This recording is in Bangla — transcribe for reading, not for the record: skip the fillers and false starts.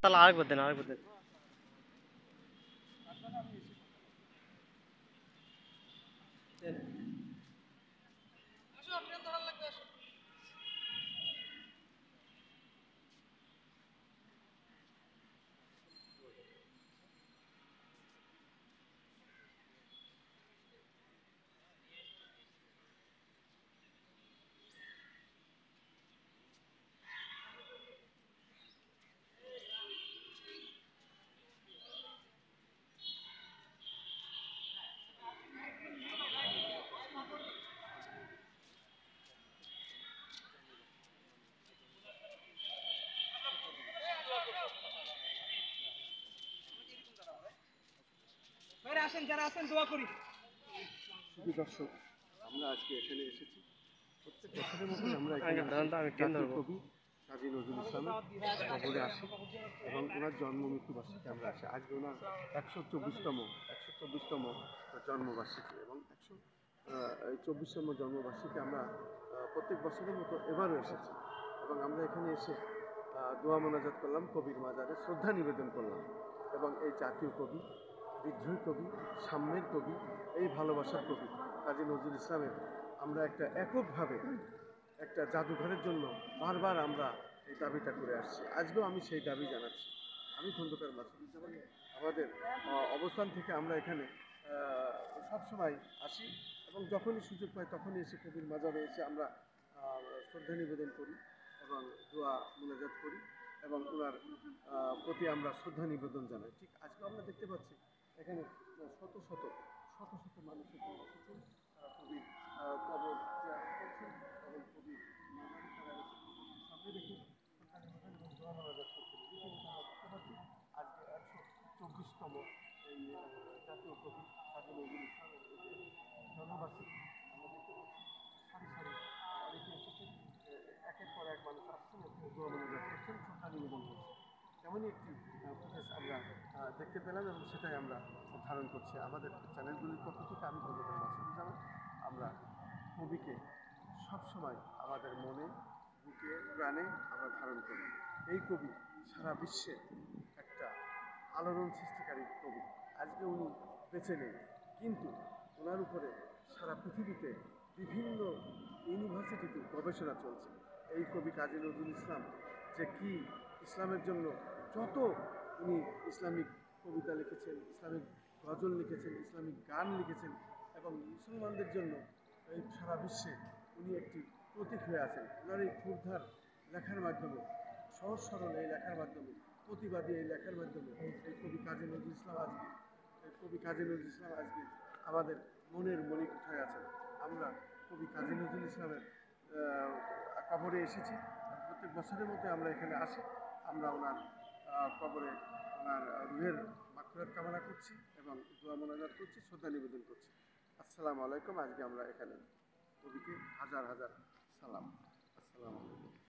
তাহলে আরেকবার দেন, আরেকবার দেন। আসেন, যারা আসেন দোয়া করি। শুধু দর্শক, আমরা আজকে এখানে এসেছি প্রত্যেক বছরের মতোই আমরা এখানে আগে দাঁড়ান তো, আমি ট্রেন জাতীয় ধরবো। কবি কাজী নজরুল ইসলামের কবরে আসি এবং ওনার জন্ম মৃত্যুবার্ষিকী আমরা আসি। আজকে ওনার 124তম জন্মবার্ষিকী এবং 124তম জন্মবার্ষিকী আমরা প্রত্যেক বছরের মতো এবারও এসেছি এবং আমরা এখানে এসে দোয়া মোনাজাত করলাম, কবির মাজারে শ্রদ্ধা নিবেদন করলাম এবং এই জাতীয় কবি, বিদ্রোহী কবি, সাম্যের কবি, এই ভালোবাসার কবি কাজী নজরুল ইসলামের আমরা একটা এককভাবে একটা জাদুঘরের জন্য বারবার আমরা এই দাবিটা করে আসছি। আজকেও আমি সেই দাবি জানাচ্ছি। আমি খন্দকার মাসুদুজ্জামান, আমাদের অবস্থান থেকে আমরা এখানে সবসময় আসি এবং যখনই সুযোগ পাই তখনই এসে কবির মাজারে এসে আমরা শ্রদ্ধা নিবেদন করি এবং দোয়া মোনাজাত করি এবং ওনার প্রতি আমরা শ্রদ্ধা নিবেদন জানাই। ঠিক আজকেও আমরা দেখতে পাচ্ছি এখানে শত শত শত শত মানুষ এখানে এসেছেন, তারা কবির কবর জিয়ারত করছেন এবং কবির মাজারে তারা এসে কবরকে সামনে রেখে শ্রদ্ধা নিবেদন এবং দোয়া মোনাজাত করছেন। রীতিমতো আমরা দেখতে পাচ্ছি আজকে 124তম এই জাতীয় কবি কাজী নজরুল ইসলামের এই যে জন্মবার্ষিকী আমরা দেখতে পাচ্ছি সারি সারি অনেকে এসেছেন, একের পর এক মানুষ আসছেন এবং দোয়া মোনাজাত করছেন, শ্রদ্ধা নিবেদন করছেন। তেমনই একটি ফুটেজ আমরা দেখতে পেলাম এবং সেটাই আমরা ধারণ করছি আমাদের চ্যানেলগুলির পক্ষ থেকে। আমি খন্দকার মাসুদুজ্জামান, আমরা কবিকে সবসময় আমাদের মনে, বুকে, প্রাণে আমরা ধারণ করি। এই কবি সারা বিশ্বে একটা আলোড়ন সৃষ্টিকারী কবি। আজকে উনি বেঁচে নেই, কিন্তু ওনার উপরে সারা পৃথিবীতে বিভিন্ন ইউনিভার্সিটিতে গবেষণা চলছে। এই কবি কাজী নজরুল ইসলাম যে কি ইসলামের জন্য যত উনি ইসলামিক কবিতা লিখেছেন, ইসলামিক গজল লিখেছেন, ইসলামিক গান লিখেছেন এবং মুসলমানদের জন্য এই সারা বিশ্বে উনি একটি প্রতীক হয়ে আছেন। ওনার এই ক্ষুরধার লেখার মাধ্যমে, সহজ সরল এই লেখার মাধ্যমে, প্রতিবাদী এই লেখার মাধ্যমে এই কবি কাজী নজরুল ইসলাম আজকে আমাদের মনের মনিক হয়ে আছেন। আমরা কবি কাজী নজরুল ইসলামের কবরে এসেছি। প্রত্যেক বছরের মধ্যে আমরা এখানে আসি, আমরা ওনার কবরে ওনার রুহের মাগফিরাত কামনা করছি এবং দোয়া মোনাজাত করছি, শ্রদ্ধা নিবেদন করছি। আসসালামু আলাইকুম। আজকে আমরা এখানে কবিকে হাজার হাজার সালাম। আসসালামু আলাইকুম।